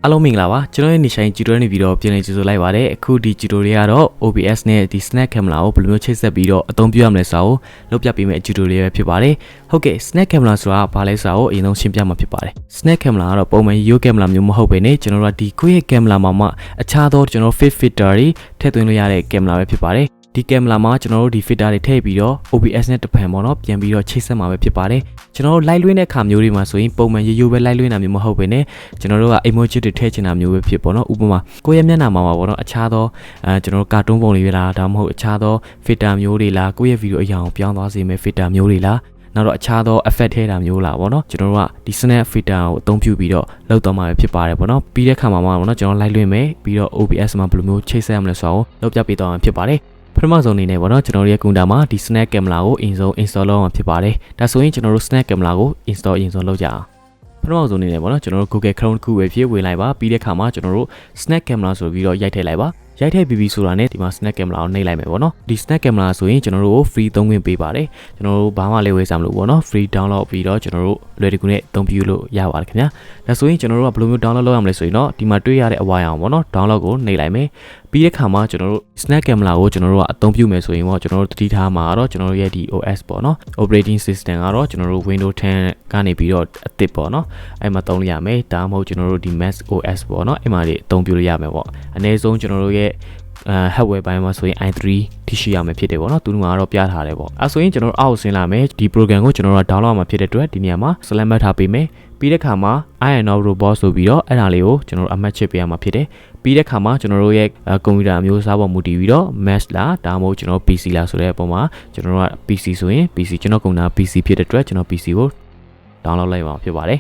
အားလုံးမင်္ဂလာပါကျွန်တော်ရဲ့နေဆိုင် tutorial နေပြီးတော့ပြန်လည်ကြိုဆိုလိုက်ပါတယ်အခုဒီ tutorial ကတော့ OBS နဲ့ဒီ snap camera ကိုဘယ်လိုမျိုးချိတ်ဆက်ပြီးတော့အသုံးပြုရမလဲဆိုတာကိုလုပ်ပြပေးမယ့် tutorial ပဲဖြစ်ပါတယ်ဟုတ်ကဲ့ snap camera ဆိုတာဘာလဲဆိုတာကိုအရင်ဆုံးရှင်းပြမှာဖြစ်ပါတယ် snap camera ကတော့ပုံမှန်ရိုး camera မျိုးမဟုတ်ဘဲနဲ့ကျွန်တော်တို့ကဒီကိုယ့်ရဲ့ camera မှာမှအခြားသောကျွန်တော် fit filter တွေထည့်သွင်းလို့ရတဲ့ camera ပဲဖြစ်ပါတယ်ဒီကင်မရာမှာကျွန်တော်တို့ဒီ filter တွေထည့်ပြီးတော့ OBS နဲ့တစ်ဖန်ပေါ့နော်ပြန်ပြီးတော့ချိတ်ဆက်မှာပဲဖြစ်ပါတယ်ကျွန်တော်တို့ live လွှင့်တဲ့အခါမျိုးတွေမှာဆိုရင်ပုံမှန်ရိုးပဲ live လွှင့်တာမျိုးမဟုတ်ဘဲနဲ့ကျွန်တော်တို့က emoji တွေထည့်ချင်တာမျိုးပဲဖြစ်ပေါ့နော်ဥပမာကိုယ့်ရဲ့မျက်နှာမှာပေါ့နော်အခြားသောကျွန်တော်တို့ကာတွန်းပုံတွေလားဒါမှမဟုတ်အခြားသော filter မျိုးတွေလားကိုယ့်ရဲ့ video အရာကိုပြောင်းသွားစေမယ့် filter မျိုးတွေလားနောက်တော့အခြားသော effect ထည့်တာမျိုးလားပေါ့နော်ကျွန်တော်တို့ကဒီ snap filter ကိုအသုံးပြုပြီးတော့လောက်တော့မှာပဲဖြစ်ပါတယ်ပေါ့နော်ပြီးတဲ့ခါမှာပေါ့နော်ကျွန်တော် live လွှင့်မယ်ပြီးတော့ OBS မှာဘယ်လိုမျိုးချိတ်ဆက်ရမလဲဆိုတာကိုလုပ်ပြပေးတော့မှာဖြစ်ပါတယ်ပထမဆုံးအနေနဲ့ပေါ့နော်ကျွန်တော်တို့ရဲ့ကွန်ပျူတာမှာဒီ snap camera ကိုအရင်ဆုံး install လုပ်အောင်ဖြစ်ပါတယ်ဒါဆိုရင်ကျွန်တော်တို့ snap camera ကို install အရင်ဆုံးလုပ်ကြအောင်ပထမဆုံးအနေနဲ့ပေါ့နော်ကျွန်တော်တို့ Google Chrome တစ်ခုပဲဖြစ်ဝင်လိုက်ပါပြီးတဲ့အခါမှာကျွန်တော်တို့ snap camera ဆိုပြီးတော့ရိုက်ထည့်လိုက်ပါရိုက်ထည့်ပြီးပြီဆိုတာနဲ့ဒီမှာ snap camera ကိုနှိပ်လိုက်မယ်ပေါ့နော်ဒီ snap camera ဆိုရင်ကျွန်တော်တို့ကို free သုံးခွင့်ပေးပါတယ်ကျွန်တော်တို့ဘာမှလည်းဝယ်စားမလို့ပေါ့နော် free download ပြီးတော့ကျွန်တော်တို့လွယ်တကူနဲ့အသုံးပြုလို့ရပါတယ်ခင်ဗျာဒါဆိုရင်ကျွန်တော်တို့ကဘယ်လိုမျိုး download လုပ်ရမလဲဆိုရင်တော့ဒီမှာတွေ့ရတဲ့အဝိုင်းအောင်ပေါ့နော် download ကိုနှိပ်လိုက်မယ်ပြီးတဲ့ခါမှာကျွန်တော်တို့ snap camera ကိုကျွန်တော်တို့ကအသုံးပြုမယ်ဆိုရင်ပေါ့ကျွန်တော်တို့တတိထားမှာတော့ကျွန်တော်တို့ရဲ့ဒီ OS ပေါ့နော် operating system ကတော့ကျွန်တော်တို့ Windows 10ကနေပြီးတော့အသစ်ပေါ့နော်အဲ့မှာသုံးလို့ရမယ်ဒါမှမဟုတ်ကျွန်တော်တို့ဒီ Mac OS ပေါ့နော်အဲ့မှာတွေအသုံးပြုလို့ရမယ်ပေါ့အနည်းဆုံးကျွန်တော်တို့ရဲ့hardware ဘိုင်းမှာဆိုရင် i3 ထိရှိရမယ်ဖြစ်တယ်ပေါ့နော်သူတို့ကတော့ပြထားတယ်ပေါ့အဲဆိုရင်ကျွန်တော်တို့အောက်ဆင်းလာမယ်ဒီ program ကိုကျွန်တော်တို့ download မှာဖြစ်တဲ့အတွက်ဒီနေရာမှာ select မှတ်ထားပေးမယ်ပြီးတဲ့ခါမှာ I am not robot ဆိုပြီးတော့အဲ့ဒါလေးကိုကျွန်တော်တို့အမှတ်ချစ်ပေးရမှာဖြစ်တယ်ပြီးတဲ့ခါမှာကျွန်တော်တို့ရဲ့ကွန်ပျူတာမျိုးစားပေါ်မူတည်ပြီးတော့ Mac လားဒါမှမဟုတ်ကျွန်တော် PC လားဆိုတဲ့အပေါ်မှာကျွန်တော်တို့က PC ဆိုရင် PC ကျွန်တော်ကွန်ပျူတာ PC ဖြစ်တဲ့အတွက်ကျွန်တော် PC ကို download လိုက်ပါဖြစ်ပါတယ်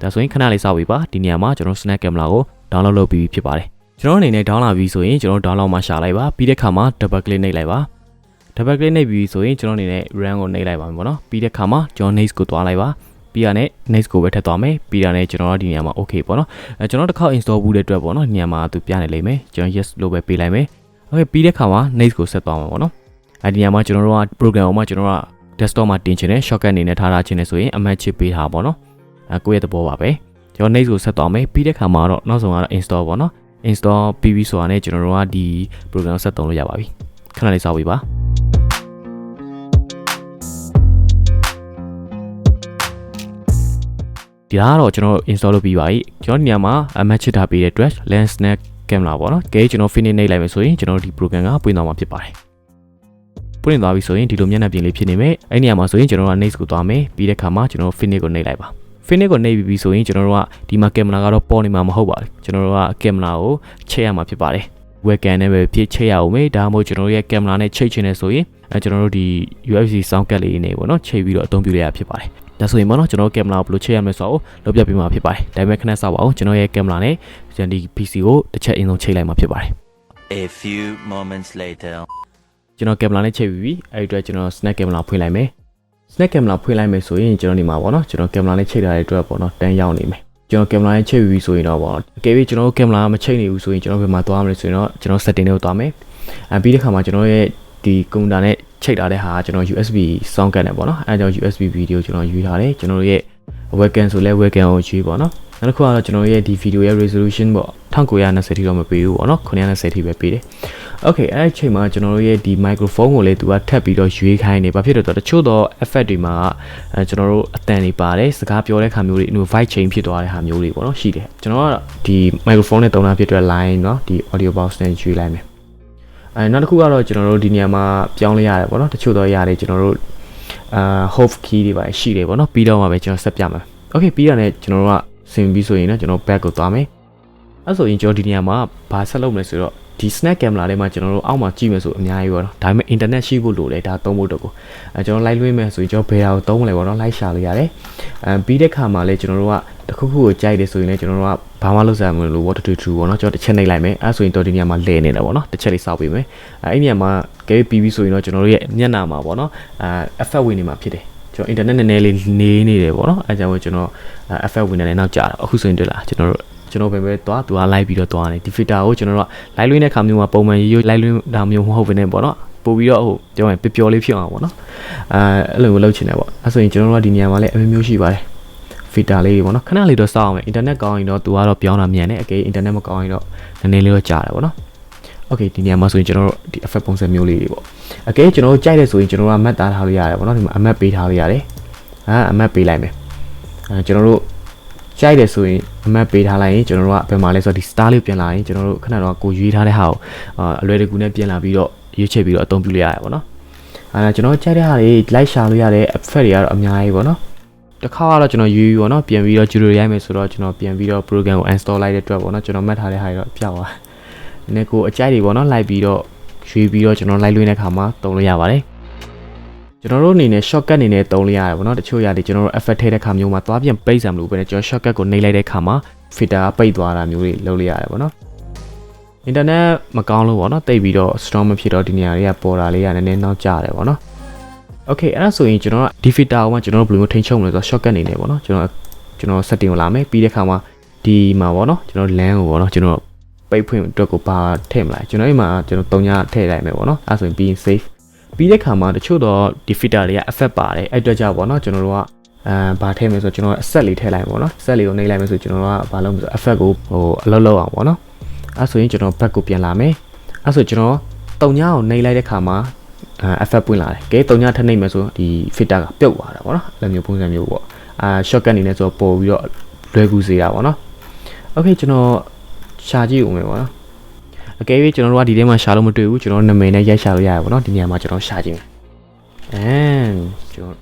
ဒါဆိုရင်ခဏလေးစောင့်ပေးပါဒီနေရာမှာကျွန်တော် snap camera ကို download လုပ်ပြီးဖြစ်ပါတယ်ကျွန်တော်အနေနဲ့ download ပြီးဆိုရင်ကျွန်တော် download မှာရှာလိုက်ပါပြီးတဲ့ခါမှာ double click နှိပ်လိုက်ပါ double click နှိပ်ပြီးဆိုရင်ကျွန်တော်အနေနဲ့ run ကိုနှိပ်လိုက်ပါမယ်ပေါ့နော်ပြီးတဲ့ခါမှာကျွန်တော် next ကိုသွားလိုက်ပါပြီးရတဲ့ next ကိုပဲထပ်သွားမယ်ပြီးရတဲ့ကျွန်တော်ဒီနေရာမှာ okay ပေါ့နော်ကျွန်တော်တစ်ခေါက် install ဘူးတဲ့အတွက်ပေါ့နော်ဒီနေရာမှာသူပြနေလိမ့်မယ်ကျွန်တော် yes လို့ပဲပေးလိုက်မယ် okay ပြီးတဲ့ခါမှာ next ကိုဆက်သွားမှာပေါ့နော်ဒီနေရာမှာကျွန်တော်တို့က program ကိုမှကျွန်တော်က desktop မှာတင်ချင်တယ် shortcut အနေနဲ့ထားထားခြင်းနဲ့ဆိုရင်အမှတ်ချစ်ပေးထားပါပေါ့နော်ကိုယ့်ရဲ့သဘောပါပဲကျွန်တော် next ကိုဆက်သွားမယ်ပြီးတဲ့ခါမှာတော့နောက်ဆုံးကတော့ install ပေါ့နော်install ပြီးပြီဆိုတာနဲ့ကျွန်တော်တို့ကဒီ program ဆက်သုံးလို့ရပါပြီခဏလေးစောင့်ပေးပါဒီကတော့ကျွန်တော် install လုပ်ပြီးပါပြီကျွန်တော်ဒီနေရာမှာအမှတ်ချစ်ထားပေးတဲ့အတွက် lens snap camera ပေါ့နော်ကဲကျွန်တော် finish နှိပ်လိုက်မယ်ဆိုရင်ကျွန်တော်ဒီ program ကပွင့်သွားမှာဖြစ်ပါတယ်ပွင့်သွားပြီဆိုရင်ဒီလိုမျက်နှာပြင်လေးဖြစ်နေမယ်အဲ့နေရာမှာဆိုရင်ကျွန်တော်က next ကိုသွားမယ်ပြီးတဲ့ခါမှာကျွန်တော် finish ကိုနှိပ်လိုက်ပါfinish ကိုနှိပ်ပြီးဆိုရင်ကျွန်တော်တို့ကဒီမှာကင်မရာကတော့ပေါ်နေမှာမဟုတ်ပါဘူးကျွန်တော်တို့ကကင်မရာကိုချိတ်ရမှာဖြစ်ပါတယ် webcam နဲ့ပဲဖြစ်ချိတ်ရအောင်မေးဒါမှမဟုတ်ကျွန်တော်တို့ရဲ့ကင်မရာနဲ့ချိတ်ချင်နေဆိုရင်ကျွန်တော်တို့ဒီ USB sound card လေးနေပေါ့နော်ချိတ်ပြီးတော့အသုံးပြုရဖြစ်ပါတယ်ဒါဆိုရင်ပေါ့နော်ကျွန်တော်ကင်မရာကိုဘယ်လိုချိတ်ရမလဲဆိုတော့လုပ်ပြပေးမှာဖြစ်ပါတယ်ဒါပေမဲ့ခဏစောင့်ပါအောင်ကျွန်တော်ရဲ့ကင်မရာနဲ့ကျွန်တော်ဒီ PC ကိုတစ်ချက်အရင်ဆုံးချိတ်လိုက်မှာဖြစ်ပါတယ် A few moments later ကျွန်တော်ကင်မရာနဲ့ချိတ်ပြီးပြီအဲ့ဒီအတွက်ကျွန်တော် snap camera ဖွင့်လိုက်မယ်snap camera ဖွင့်လိုက်မယ်ဆိုရင်ကျွန်တော်ဒီမှာပေါ့နော်ကျွန်တော်ကင်မရာနဲ့ချိတ်ထားတဲ့အတွက်ပေါ့နော်တန်းရောက်နေမယ်ကျွန်တော်ကင်မရာနဲ့ချိတ်ပြီးဆိုရင်တော့ပေါ့နော်အကယ်၍ကျွန်တော်ကင်မရာမချိတ်နေဘူးဆိုရင်ကျွန်တော်ဘယ်မှာသွားမလဲဆိုရင်တော့ကျွန်တော် setting တွေကိုသွားမယ်ပြီးတဲ့ခါမှာကျွန်တော်ရဲ့ဒီကွန်ပျူတာနဲ့ချိတ်ထားတဲ့ဟာကျွန်တော် USB sound card နဲ့ပေါ့နော်အဲကြောင့် USB video ကျွန်တော်ယူထားတယ်ကျွန်တော်ရဲ့ webcam ဆိုလဲ webcam ကိုယူပေါ့နော်နောက်တစ်ခုကတော့ကျွန်တော်ရဲ့ဒီ video ရဲ့ resolution ပေါ့1920ထိတော့မပေးဘူးပေါ့နော်920ထိပဲပေးတယ် okay အဲ့ဒီချိန်မှာကျွန်တော်တို့ရဲ့ဒီ microphone ကိုလည်းသူကထပ်ပြီးတော့ရွေးခိုင်းနေဘာဖြစ်လို့လဲဆိုတော့တချို့တော့ effect တွေမှာကျွန်တော်တို့အတန်တွေပါတယ်စကားပြောတဲ့ခါမျိုးတွေ voice change ဖြစ်သွားတဲ့ဟာမျိုးတွေပေါ့နော်ရှိတယ်ကျွန်တော်ကဒီ microphone နဲ့တုံးတာဖြစ်တဲ့ line เนาะဒီ audio box နဲ့ရွေးလိုက်မယ်နောက်တစ်ခုကတော့ကျွန်တော်တို့ဒီနေရာမှာပြောင်းလဲရတယ်ပေါ့နော်တချို့တော့ရတယ်ကျွန်တော်တို့hold key တွေပါရှိတယ်ပေါ့နော်ပြီးတော့မှပဲကျွန်တော်ဆက်ပြမယ် okay ပြီးရတယ်ကျွန်တော်တို့ကဆင်ပြီးဆိုရင်လည်းကျွန်တော် back ကိုသွားမယ်အဲ့ဆိုရင်ကျွန်တော်ဒီနေရာမှာဘာဆက်လုပ်မလဲဆိုတော့ဒီ snap camera လေးမှာကျွန်တော်တို့အောက်မှာကြည့်မယ်ဆိုအများကြီးပေါ့နော်ဒါပေမဲ့ internet ရှိဖို့လိုတယ်ဒါသုံးဖို့တော့ကိုကျွန်တော် live လွှင့်မယ်ဆိုရင်ကျွန်တော်ဘယ်ဟာကိုသုံးမလဲပေါ့နော် live ရှာလို့ရတယ်ပြီးတဲ့ခါမှာလည်းကျွန်တော်တို့ကတခုခုကိုကြိုက်တယ်ဆိုရင်လည်းကျွန်တော်တို့ကဘာမှလုပ်စရာမလိုလို့ what to do ပေါ့နော်ကျွန်တော်တစ်ချက်နှိပ်လိုက်မယ်အဲ့ဆိုရင်တော့ဒီနေရာမှာလဲနေတယ်ပေါ့နော်တစ်ချက်လေးစောက်ပေးမယ်အဲ့ဒီနေရာမှာကဲပြီးပြီဆိုရင်တော့ကျွန်တော်တို့ရဲ့မျက်နှာမှာပေါ့နော်effect ဝင်နေမှာဖြစ်တယ်ကျွန်တော် internet နည်းနည်းလေးနေတယ်ပေါ့နော်အဲကြောင့်ကျွန်တော် effect ဝင်နေတယ်နောက်ကြာတာအခုဆိုရင်တွေ့လားကျွန်တော်ပဲသွားသူက live ပြီးတော့သွားတယ်ဒီ filter ကိုကျွန်တော်တို့က live လွှင့်တဲ့ခါမျိုးမှာပုံမှန်ရိုး live လွှင့်တာမျိုးမဟုတ်ဘဲနဲ့ပေါ့နော်ပို့ပြီးတော့ဟိုပြောရင်ပျော်လေးဖြစ်အောင်ပေါ့နော်အဲ့လိုလုပ်ချင်တယ်ပေါ့အဲ့ဆိုရင်ကျွန်တော်တို့ကဒီနေရာမှာလည်းအမျိုးမျိုးရှိပါတယ် filter လေးပေါ့နော်ခဏလေးတော့စောင့်အောင်မယ် internet ကောင်းရင်တော့သူကတော့ပြောင်းတာမြန်တယ်အကယ် internet မကောင်းရင်တော့နည်းနည်းလေးတော့ကြာတယ်ပေါ့နော် okay ဒီနေရာမှာဆိုရင်ကျွန်တော်တို့ဒီ effect ပုံစံမျိုးလေးတွေပေါ့အကယ်ကျွန်တော်တို့ကြိုက်တယ်ဆိုရင်ကျွန်တော်တို့က map သားထားလို့ရတယ်ပေါ့နော်ဒီမှာ map ပေးထားလို့ရတယ်map ပေးလိုက်မယ်ကျွန်တော်တို့ကြိုက်တယ်ဆိုရင် map ပေးထားလိုက်ရင်ကျွန်တော်တို့ကဘယ်မှာလဲဆိုတော့ဒီ star လေးပြင်လာရင်ကျွန်တော်တို့ခဏတော့ကိုရွေးထားတဲ့ဟာကိုအလွယ်တကူနဲ့ပြင်လာပြီးတော့ရွေးချယ်ပြီးတော့အသုံးပြုလို့ရတယ်ပေါ့နော်ကျွန်တော်ကြိုက်တဲ့ဟာတွေ like ရှာလို့ရတဲ့ effect တွေကတော့အများကြီးပေါ့နော်တစ်ခါကတော့ကျွန်တော်ယူပေါ့နော်ပြန်ပြီးတော့ tutorial ရိုက်မယ်ဆိုတော့ကျွန်တော်ပြန်ပြီးတော့ program ကို install လိုက်တဲ့အတွက်ပေါ့နော်ကျွန်တော်မှတ်ထားတဲ့ဟာတွေတော့ပြောက်သွားနည်းနည်းကိုအကြိုက်တွေပေါ့နော်လိုက်ပြီးတော့ရွေးပြီးတော့ကျွန်တော်လိုက်လွှင့်တဲ့ခါမှာသုံးလို့ရပါတယ်ကျွန်တော်တို့အနေနဲ့ shortcut အနေနဲ့သုံးလို့ရတယ်ပေါ့နော်တချို့ຢာတွေကျွန်တော်တို့ effect ထည့်တဲ့ခါမျိုးမှာသွားပြန်ပိတ်စံမလို့ပဲကျွန်တော် shortcut ကိုနှိပ်လိုက်တဲ့ခါမှာ filter ပိတ်သွားတာမျိုးတွေလုပ်လို့ရတယ်ပေါ့နော် internet မကောင်းလို့ပေါ့နော်တိတ်ပြီးတော့ strong မဖြစ်တော့ဒီနေရာတွေကပေါ်တာလေးကနည်းနည်းနောက်ကျတယ်ပေါ့နော် okay အဲ့ဒါဆိုရင်ကျွန်တော်ကဒီ filter ကိုမှကျွန်တော်တို့ဘယ်လိုမျိုးထိန်းချုပ်မလဲဆိုတော့ shortcut အနေနဲ့ပေါ့နော်ကျွန်တော် setting ကိုလာမယ်ပြီးတဲ့ခါမှာဒီမှာပေါ့နော်ကျွန်တော် LAN ကိုပေါ့နော်ကျွန်တော်ပိတ်ဖွင့်အတွက်ကိုပါထည့်မလားကျွန်တော်ဒီမှာကျွန်တော်3ညထည့်လိုက်မယ်ပေါ့နော်အဲ့ဆိုရင်ပြီးရင် save ပြီးတဲ့ခါမှာတချို့တော့ဒီ filter တွေက effect ပါတယ်အဲ့အတွက်ကြောင့်ပေါ့နော်ကျွန်တော်တို့ကဘာထည့်မလဲဆိုတော့ကျွန်တော် set လေးထည့်လိုက်ပေါ့နော် set လေးကိုနှိပ်လိုက်မယ်ဆိုကျွန်တော်ကဘာလုပ်မလဲဆို effect ကိုအလုပ်လုပ်အောင်ပေါ့နော်အဲ့ဆိုရင်ကျွန်တော် back ကိုပြန်လာမယ်အဲ့ဆိုကျွန်တော်3ညကိုနှိပ်လိုက်တဲ့ခါမှာeffect ပွင့်လာတယ်ကဲ3ညထပ်နှိပ်မယ်ဆိုဒီ filter ကပြုတ်သွားတာပေါ့နော်အဲ့လိုမျိုးပုံစံမျိုးပေါ့shortcut အနေနဲ့ဆိုပို့ပြီးတော့လွယ်ကူစေတာပေါ့နော် okay ကျွန်တော်ရှာကြည့်ဦးမယ်ပေါ့နော်အကယ်၍ကျွန်တော်တို့ကဒီထဲမှာရှာလို့မတွေ့ဘူးကျွန်တော်နာမည်နဲ့ရိုက်ရှာလို့ရတယ်ပေါ့နော်ဒီနေရာမှာကျွန်တော်ရှာကြည့်မယ်ကျွန်တော်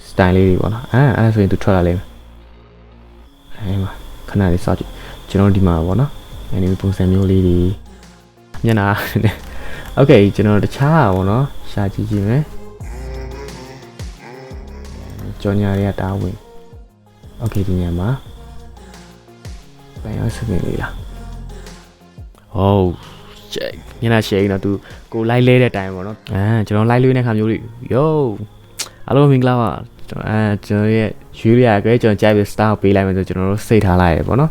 style လေးတွေပေါ့နော်အဲ့ဒါဆိုရင်သူထွက်လာလိမ့်မယ်အဲ့မှာခဏလေးစောင့်ကြည့်ကျွန်တော်ဒီမှာပေါ့နော်အဲ့ဒီပုံစံမျိုးလေးတွေမျက်နှာ okay ကျွန်တော်တခြားပေါ့နော်ရှာကြည့်ကြည့်မယ်ကြော်ညာတွေကတားဝင် okay ဒီနေရာမှာပိုင်းအောင်စပင်းလေးလားဟုတ်မျက်နှာရှယ်တော့သူကိုလိုက်လဲတဲ့အတိုင်းပေါ့နော်ကျွန်တော်လိုက်လွှင့်တဲ့ခါမျိုးတွေ yo အားလုံးမင်္ဂလာပါကျွန်တော်ရဲ့ရွေးရကြဲကျွန်တော်ကြိုက်ပြီး star ပေးလိုက်မယ်ဆိုကျွန်တော်တို့စိတ်ထားလိုက်ရပေါ့နော်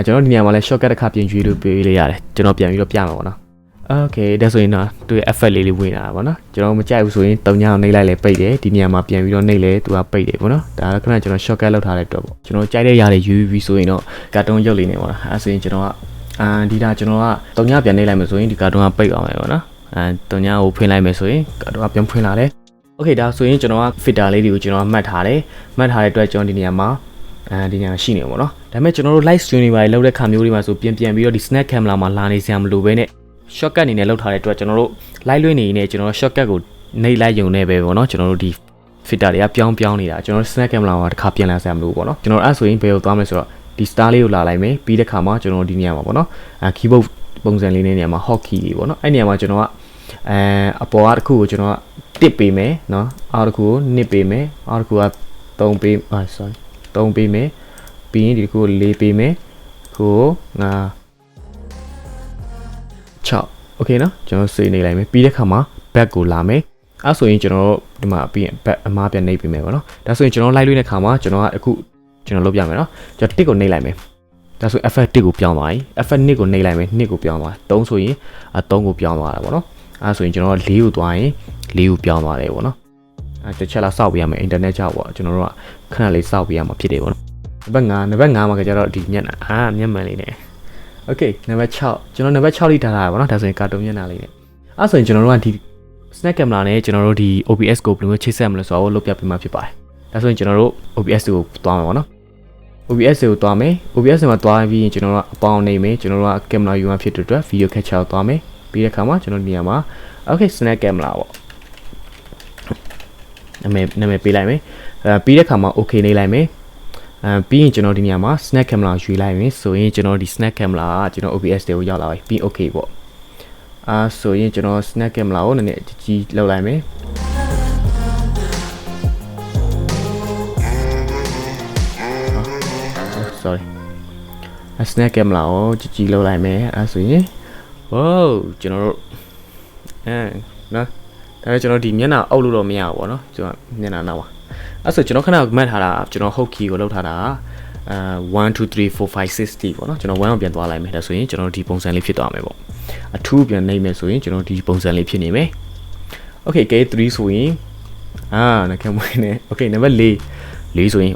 ကျွန်တော်ဒီနေရာမှာလဲ shortcut တစ်ခါပြင်ရွေးလို့ပေးလိုက်ရတယ်ကျွန်တော်ပြန်ပြီးတော့ပြမှာပေါ့နော် okay ဒါဆိုရင်တော့သူရဲ့ effect လေးဝင်လာတာပေါ့နော်ကျွန်တော်မကြိုက်ဘူးဆိုရင်3ညအောင်နှိပ်လိုက်လဲပိတ်တယ်ဒီနေရာမှာပြန်ပြီးတော့နှိပ်လဲသူကပိတ်တယ်ပေါ့နော်ဒါကခဏကျွန်တော် shortcut လောက်ထားတဲ့အတွက်ပေါ့ကျွန်တော်ကြိုက်တဲ့ຢာတွေယူပြီးဆိုရင်တော့ကာတွန်းရုပ်လေးနေပေါ့နော်အဲဆိုရင်ကျွန်တော်ကဒီဒါကျွန်တော်က3ညပြန်နှိပ်လိုက်မယ်ဆိုရင်ဒီကာတွန်းကပိတ်အောင်မယ်ပေါ့နော်3ညကိုဖွင့်လိုက်မယ်ဆိုရင်ကာတွန်းကပြန်ဖွင့်လာတယ် okay ဒါဆိုရင်ကျွန်တော်က filter လေးတွေကိုကျွန်တော်မှတ်ထားတဲ့အတွက်ကျွန်တော်ဒီနေရာမှာဒီနေရာရှိနေပေါ့နော်ဒါပေမဲ့ကျွန်တော်တို့ live stream တွေပါလောက်တဲ့ခါမျိုးတွေမှာဆိုပြန်ပြီးတော့ဒီ snap camera မှာလာနေစရာမလိုဘဲနဲ့ shortcut အနေနဲ့လောက်ထားတဲ့အတွက်ကျွန်တော်တို့ live လွှင့်နေနေကျွန်တော် shortcut ကိုနှိပ်လိုက်ရုံနဲ့ပဲပေါ့နော်ကျွန်တော်တို့ဒီ filter တွေကပြောင်းနေတာကျွန်တော် snap camera မှာတစ်ခါပြန်လာစရာမလိုပေါ့နော်ကျွန်တော်အဲ့ဆိုရင်ဘယ်ကိုသွားမလဲဆိုတော့ဒီ star လေးကိုလာလိုက်မယ်ပြီးတဲ့ခါမှာကျွန်တော်ဒီနေရာမှာပေါ့နော်keyboard ပုံစံလေးနဲ့နေရာမှာ hotkey လေးပေါ့နော်အဲ့နေရာမှာကျွန်တော်ကအပေါ်ကတစ်ခုကိုကျွန်တော်တစ်ပေးမယ်နော်အောက်တစ်ခုကိုနှစ်ပေးမယ်အောက်တစ်ခုက3ပေးsorry 3ပေးမယ်ပြီးရင်ဒီတစ်ခုကို4ပေးမယ်ခု5 6 okay နော်ကျွန်တော်စေးနေလိုက်မယ်ပြီးတဲ့ခါမှာ back ကိုလာမယ်အဲ့ဆိုရင်ကျွန်တော်ဒီမှာပြီးရင် back အမားပြန်နှိပ်ပေးမယ်ပေါ့နော်ဒါဆိုရင်ကျွန်တော်လိုက်လွှင့်တဲ့ခါမှာကျွန်တော်ကအခုကျွန်တော်လုပ်ပြမယ်နော်ကျွန်တော်တစ်ကိုနှိပ်လိုက်မယ်ဒါဆို effect 1ကိုပြောင်းသွားပြီ effect 2ကိုနှိပ်လိုက်မယ်2ကိုပြောင်းသွား3ဆိုရင်3ကိုပြောင်းသွားတာပေါ့နော်အဲ့ဆိုရင်ကျွန်တော်က4ကိုသွားရင်4ကိုပြောင်းသွားတယ်ပေါ့နော်တစ်ချက်လောက်စောက်ပေးရမယ် internet ကြောက်ပေါ့ကျွန်တော်တို့ကခဏလေးစောက်ပေးရမှာဖြစ်တယ်ပေါ့နော်နံပါတ်5မှာကျတော့ဒီမျက်နှာမျက်မှန်လေးနဲ့ okay နံပါတ်6ကျွန်တော်နံပါတ်6လေးထားတာပေါ့နော်ဒါဆိုရင်ကာတွန်းမျက်နှာလေးနဲ့အဲ့ဆိုရင်ကျွန်တော်တို့ကဒီ snap camera နဲ့ကျွန်တော်တို့ဒီ OBS ကိုဘယ်လိုချိတ်ဆက်မလဲဆိုတော့လုပ်ပြပေးမှာဖြစ်ပါတယ်ဒါဆိုရင်ကျွန်တော်တို့ OBS ကိုသွားမှာပေါ့နော် OBS ကိုသွားမယ် OBS မှာသွားပြီးရင်ကျွန်တော်တို့အပေါင်းနေမယ်ကျွန်တော်တို့က camera view မှာဖြစ်တဲ့အတွက် video capture ကိုသွားမယ်ပြီးတဲ့အခါမှာကျွန်တော်နေရာမှာ okay snap camera ပေါ့နာမည်ပေးလိုက်မယ်ပြီးတဲ့အခါမှာ okay နေလိုက်မယ်ပြီးရင်ကျွန်တော်ဒီနေရာမှာ snap camera ရွေးလိုက်မယ်ဆိုရင်ကျွန်တော်ဒီ snap camera ကကျွန်တော် OBS တွေကိုရောက်လာပြီပြီး okay ပေါ့ဆိုရင်ကျွန်တော် snap camera ကိုနည်းနည်းကြီးလောက်လိုက်မယ် sorry snap camera ကိုကြီးလောက်လိုက်မယ်အဲဆိုရင်ဟိုးကျွန်တော်တို့နော်ဒါပေမဲ့ကျွန်တော်ဒီမျက်နှာအုပ်လို့တော့မရဘူးပေါ့နော်ကျွန်တော်မျက်နှာနောက်ပါအဲ့ဆိုကျွန်တော်ခဏမှတ်ထားတာကျွန်တော် hotkey ကိုလောက်ထားတာ1 2 3 4 5 6 0ပေါ့နော်ကျွန်တော်1ကိုပြန်သွားလိုက်မယ်ဒါဆိုရင်ကျွန်တော်ဒီပုံစံလေးဖြစ်သွားမယ်ပေါ့အထူးပြန်နှိပ်မယ်ဆိုရင်ကျွန်တော်ဒီပုံစံလေးဖြစ်နေမယ် okay 3ဆိုရင်နကမွေးနေ okay နံပါတ်4ဆိုရင်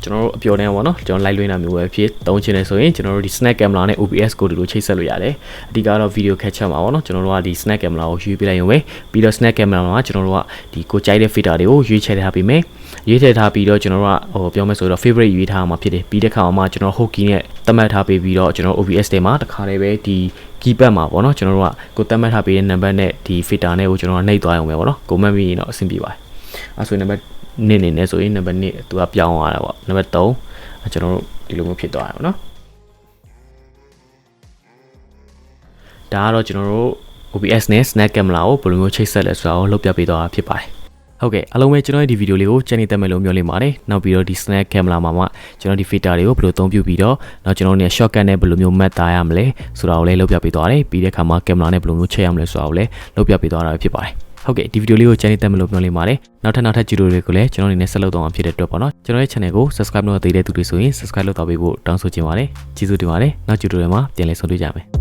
ကျွန်တော်တို့အပြောနေပါတော့ကျွန်တော် live လွှင့်တာမျိုးပဲဖြစ်သုံးချင်တယ်ဆိုရင်ကျွန်တော်တို့ဒီ snap camera နဲ့ OBS ကိုဒီလိုချိတ်ဆက်လို့ရတယ်အဓိကတော့ video capture မှာပေါ့နော်ကျွန်တော်တို့ကဒီ snap camera ကိုရွေးပြလိုက်ရုံပဲပြီးတော့ snap camera မှာကျွန်တော်တို့ကဒီကိုကြိုက်တဲ့ filter တွေကိုရွေးချယ်ထားပြီးမယ်ရွေးထည့်ထားပြီးတော့ကျွန်တော်တို့ကပြောမယ်ဆိုတော့ favorite ရွေးထားမှာဖြစ်တယ်ပြီးတဲ့ခါမှာကျွန်တော် hook key နဲ့သတ်မှတ်ထားပြီးတော့ကျွန်တော် OBS ထဲမှာတခါတည်းပဲဒီ keypad မှာပေါ့နော်ကျွန်တော်တို့ကကိုသတ်မှတ်ထားပြီးတဲ့ number နဲ့ဒီ filter နဲ့ကိုကျွန်တော်နှိပ်သွားအောင်ပဲပေါ့နော်ကိုမှတ်ပြီးရင်တော့အဆင်ပြေပါတယ်အဲဆိုရင် number နေနေဆိုရင် number 2သူကပြောင်းသွားတာပေါ့ number 3ကျွန်တော်တို့ဒီလိုမျိုးဖြစ်သွားတယ်ပေါ့နော်ဒါကတော့ကျွန်တော်တို့ OBS နဲ့ snap camera ကိုဘယ်လိုမျိုးချိတ်ဆက်လဲဆိုတာကိုလုပ်ပြပေးသွားတာဖြစ်ပါတယ်ဟုတ်ကဲ့အားလုံးပဲကျွန်တော်ဒီဗီဒီယိုလေးကိုကြည့်နေတတ်မယ်လို့မျှော်လင့်ပါတယ်နောက်ပြီးတော့ဒီ snap camera မှာမှကျွန်တော်ဒီ filter တွေကိုဘယ်လိုသုံးပြုပြီးတော့နောက်ကျွန်တော်တို့ shortcut နဲ့ဘယ်လိုမျိုး match သားရမလဲဆိုတာကိုလည်းလုပ်ပြပေးသွားတယ်ပြီးတဲ့အခါမှာ camera နဲ့ဘယ်လိုမျိုးချိန်ရမလဲဆိုတာကိုလည်းလုပ်ပြပေးသွားတာဖြစ်ပါတယ်ဟုတ်ကဲ့ဒီဗီဒီယိုလေးကိုကြည့်နေတတ်မယ်လို့မျှော်လင့်ပါတယ်နောက်ထပ် tutorial တွေကိုလည်းကျွန်တော်အနေနဲ့ဆက်လုပ်သွားမှာဖြစ်တဲ့အတွက်ပေါ့နော်ကျွန်တော်ရဲ့ channel ကို subscribe လုပ်သေးတဲ့သူတွေဆိုရင် subscribe လုပ်တော့ပေးဖို့တောင်းဆိုချင်ပါတယ်ကျေးဇူးတင်ပါတယ်နောက် tutorial မှာပြန်လည်ဆုံတွေ့ကြမယ်